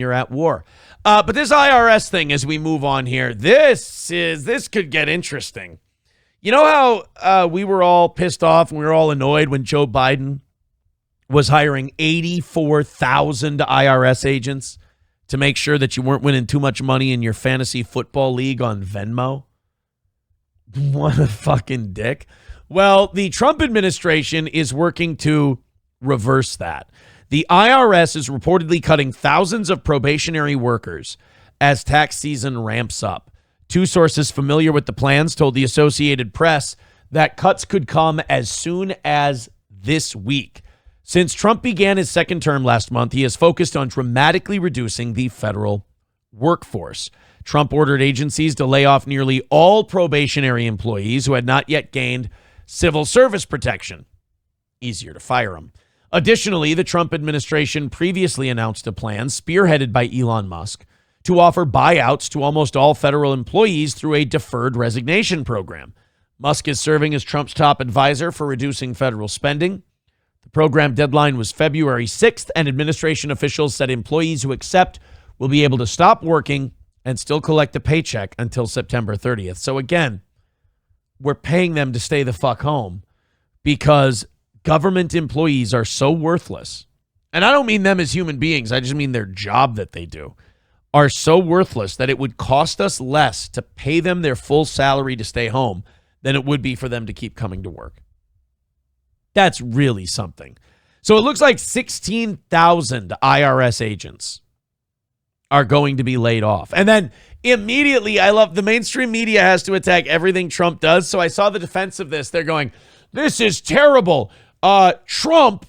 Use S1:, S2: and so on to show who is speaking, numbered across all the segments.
S1: you're at war. But this IRS thing, as we move on here, this could get interesting. You know how we were all pissed off and we were all annoyed when Joe Biden was hiring 84,000 IRS agents to make sure that you weren't winning too much money in your fantasy football league on Venmo? What a fucking dick. Well, the Trump administration is working to reverse that. The IRS is reportedly cutting thousands of probationary workers as tax season ramps up. Two sources familiar with the plans told the Associated Press that cuts could come as soon as this week. Since Trump began his second term last month, he has focused on dramatically reducing the federal workforce. Trump ordered agencies to lay off nearly all probationary employees who had not yet gained civil service protection. Easier to fire them. Additionally, the Trump administration previously announced a plan spearheaded by Elon Musk to offer buyouts to almost all federal employees through a deferred resignation program. Musk is serving as Trump's top advisor for reducing federal spending. The program deadline was February 6th, and administration officials said employees who accept will be able to stop working and still collect a paycheck until September 30th. So again, we're paying them to stay the fuck home because government employees are so worthless. And I don't mean them as human beings. I just mean their job that they do are so worthless that it would cost us less to pay them their full salary to stay home than it would be for them to keep coming to work. That's really something. So it looks like 16,000 IRS agents are going to be laid off. And then immediately, I love the mainstream media has to attack everything Trump does. So I saw the defense of this. They're going, this is terrible. Trump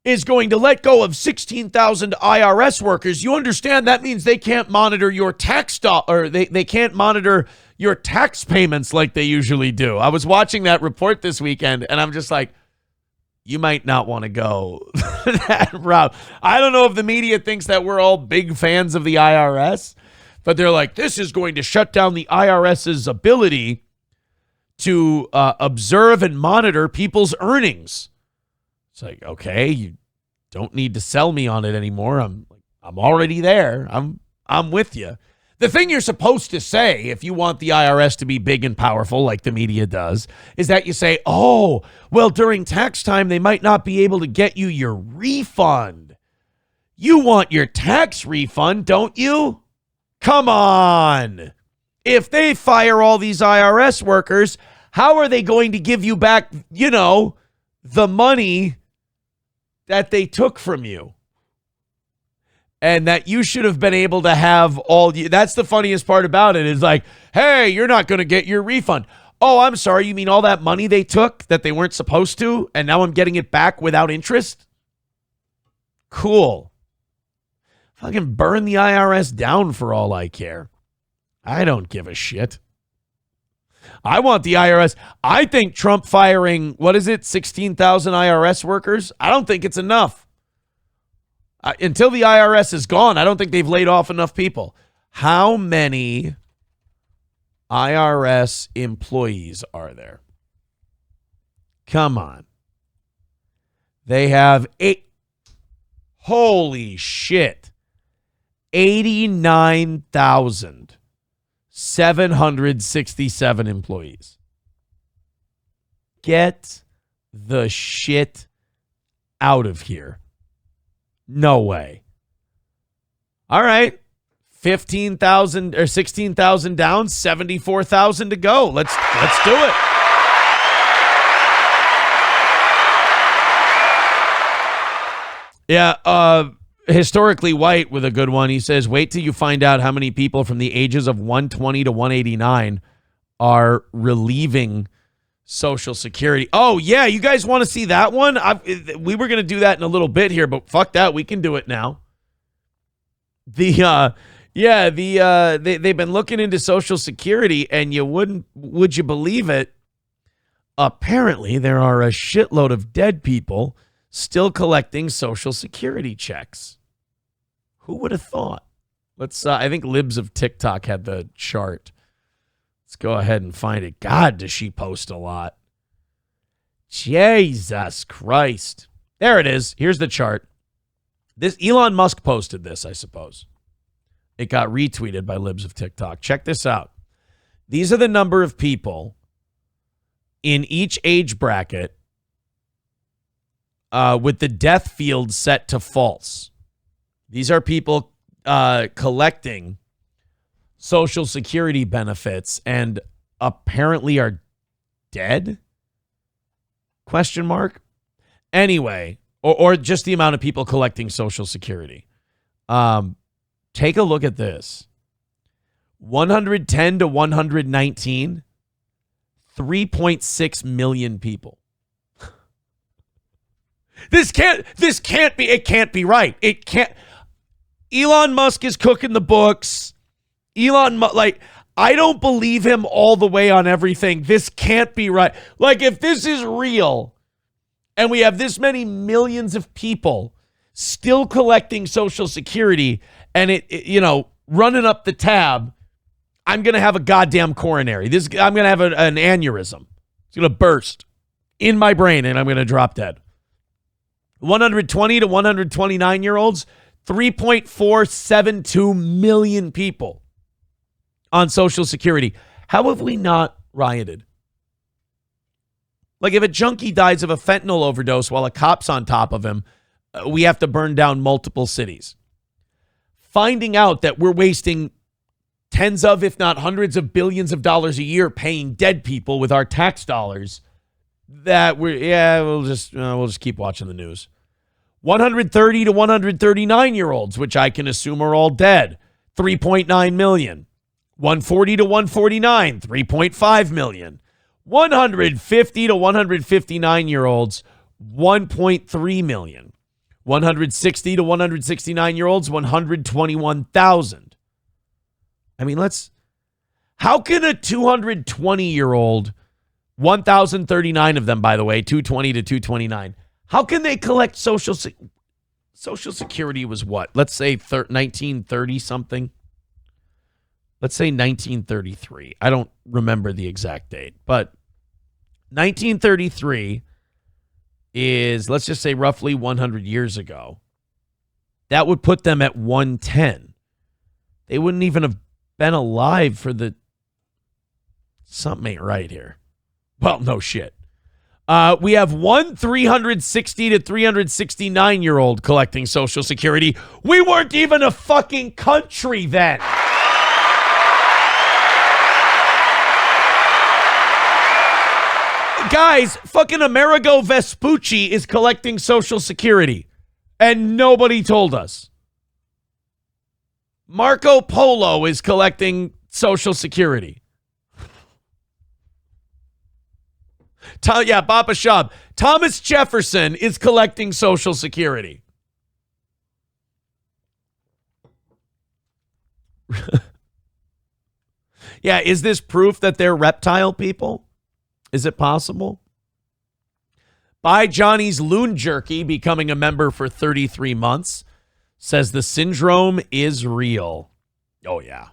S1: is going to let go of 16,000 IRS workers. You understand that means they can't monitor your tax or they can't monitor your tax payments like they usually do. I was watching that report this weekend and I'm just like, you might not want to go that route. I don't know if the media thinks that we're all big fans of the IRS, but they're like, this is going to shut down the IRS's ability to observe and monitor people's earnings. It's like, okay, you don't need to sell me on it anymore. I'm already there. I'm with you. The thing you're supposed to say if you want the IRS to be big and powerful like the media does is that you say, oh, well, during tax time, they might not be able to get you your refund. You want your tax refund, don't you? Come on. If they fire all these IRS workers, how are they going to give you back, the money that they took from you? And that you should have been able to have all. That's the funniest part about it is like, hey, you're not going to get your refund. Oh, I'm sorry. You mean all that money they took that they weren't supposed to, and now I'm getting it back without interest? Cool. Fucking burn the IRS down for all I care. I don't give a shit. I want the IRS. I think Trump firing, 16,000 IRS workers? I don't think it's enough. Until the IRS is gone, I don't think they've laid off enough people. How many IRS employees are there? Come on. They have holy shit, 89,767 employees. Get the shit out of here. No way. All right. 15,000 or 16,000 down, 74,000 to go. Let's do it. Yeah, historically white with a good one. He says, wait till you find out how many people from the ages of 120 to 189 are relieving Social Security. Oh, yeah. You guys want to see that one? We were going to do that in a little bit here, but fuck that. We can do it now. They've been looking into Social Security, and would you believe it? Apparently, there are a shitload of dead people still collecting Social Security checks. Who would have thought? I think Libs of TikTok had the chart. Let's go ahead and find it. God, does she post a lot. Jesus Christ. There it is. Here's the chart. This Elon Musk posted this, I suppose. It got retweeted by libs of TikTok. Check this out. These are the number of people in each age bracket with the death field set to false. These are people collecting Social Security benefits and apparently are dead? Question mark? Anyway, or just the amount of people collecting Social Security. Take a look at this. 110 to 119, 3.6 million people. This can't be right. It can't. Elon Musk is cooking the books. I don't believe him all the way on everything. This can't be right. Like, if this is real and we have this many millions of people still collecting Social Security and it running up the tab, I'm going to have a goddamn coronary. I'm going to have an aneurysm. It's going to burst in my brain and I'm going to drop dead. 120 to 129-year-olds, 3.472 million people on Social Security. How have we not rioted? Like, if a junkie dies of a fentanyl overdose while a cop's on top of him, we have to burn down multiple cities. Finding out that we're wasting tens of, if not hundreds of billions of dollars a year paying dead people with our tax dollars, that we'll just keep watching the news. 130 to 139-year-olds, which I can assume are all dead, 3.9 million. 140 to 149, 3.5 million. 150 to 159-year-olds, 1.3 million. 160 to 169-year-olds, 121,000. I mean, how can a 220-year-old, 1,039 of them, by the way, 220 to 229, how can they collect Social Security was what? Let's say 1930 something. Let's say 1933. I don't remember the exact date, but 1933 is, let's just say, roughly 100 years ago. That would put them at 110. They wouldn't even have been alive for the... Something ain't right here. Well, no shit. We have one 360 to 369-year-old collecting Social Security. We weren't even a fucking country then. Guys, fucking Amerigo Vespucci is collecting Social Security, and nobody told us. Marco Polo is collecting Social Security. Baba Shab. Thomas Jefferson is collecting Social Security. Yeah, is this proof that they're reptile people? Is it possible? By Johnny's Loon Jerky becoming a member for 33 months says the syndrome is real. Oh, yeah.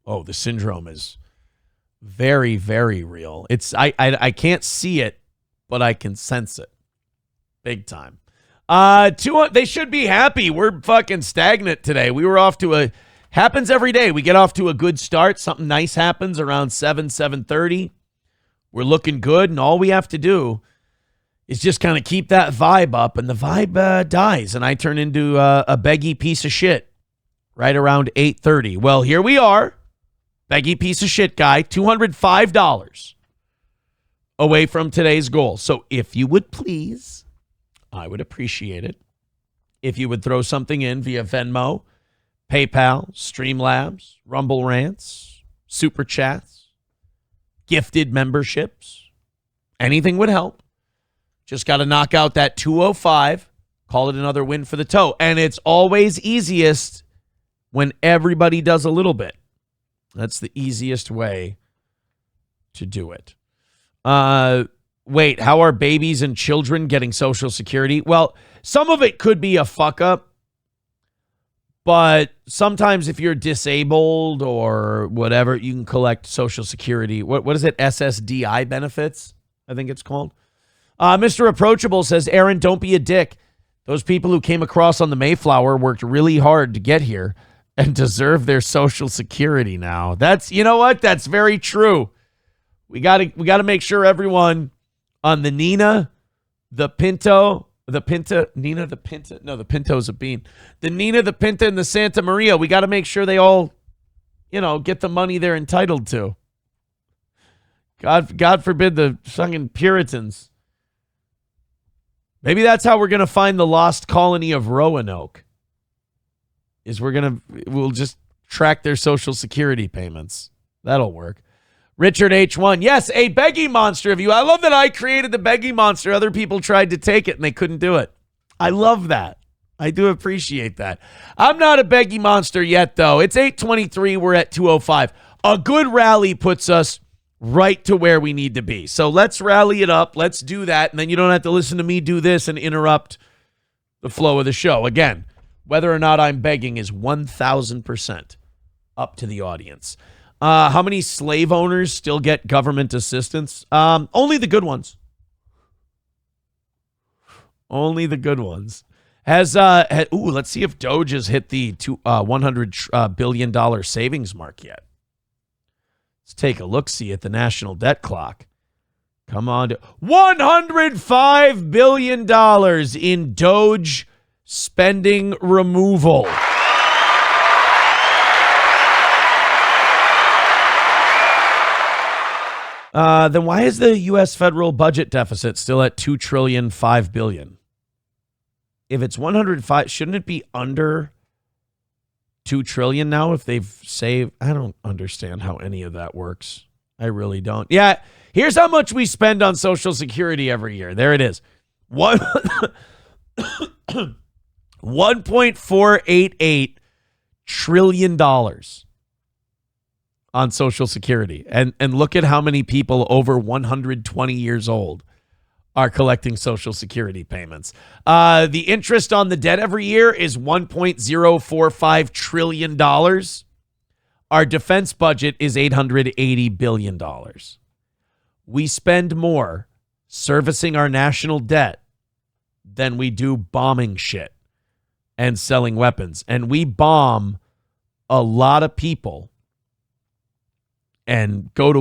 S1: Oh, the syndrome is very, very real. I can't see it, but I can sense it. Big time. They should be happy. We're fucking stagnant today. We were off to happens every day. We get off to a good start. Something nice happens around 7:30. We're looking good, and all we have to do is just kind of keep that vibe up, and the vibe dies, and I turn into a beggy piece of shit right around 8:30. Well, here we are, beggy piece of shit guy, $205 away from today's goal. So if you would please, I would appreciate it if you would throw something in via Venmo, PayPal, Streamlabs, Rumble Rants, Super Chats, gifted memberships. Anything would help. Just got to knock out that 205. Call it another win for the toe. And it's always easiest when everybody does a little bit. That's the easiest way to do it. Wait, how are babies and children getting Social Security? Well, some of it could be a fuck up. But sometimes if you're disabled or whatever, you can collect Social Security. What is it? SSDI benefits, I think it's called. Mr. Approachable says, Aaron, don't be a dick. Those people who came across on the Mayflower worked really hard to get here and deserve their Social Security now. That's, you know what? That's very true. We got to make sure everyone on the Nina, the Pinto, the Pinto's a bean. The Nina, the Pinta, and the Santa Maria, we got to make sure they all, get the money they're entitled to. God forbid the fucking Puritans. Maybe that's how we're going to find the lost colony of Roanoke. We'll just track their Social Security payments. That'll work. Richard H1. Yes, a begging monster of you. I love that I created the begging monster. Other people tried to take it and they couldn't do it. I love that. I do appreciate that. I'm not a begging monster yet, though. It's 8:23. We're at 2:05. A good rally puts us right to where we need to be. So let's rally it up. Let's do that. And then you don't have to listen to me do this and interrupt the flow of the show. Again, whether or not I'm begging is 1,000% up to the audience. How many slave owners still get government assistance? Only the good ones. Only the good ones. Let's see if DOGE has hit the $100 billion savings mark yet. Let's take a look-see at the national debt clock. Come on. $105 billion in DOGE spending removal. Then why is the U.S. federal budget deficit still at $2.005 trillion? If it's 105, shouldn't it be under $2 trillion now if they've saved? I don't understand how any of that works. I really don't. Yeah, here's how much we spend on Social Security every year. There it is. $1.488 trillion on Social Security. And look at how many people over 120 years old are collecting Social Security payments. The interest on the debt every year is $1.045 trillion. Our defense budget is $880 billion. We spend more servicing our national debt than we do bombing shit and selling weapons. And we bomb a lot of people and go to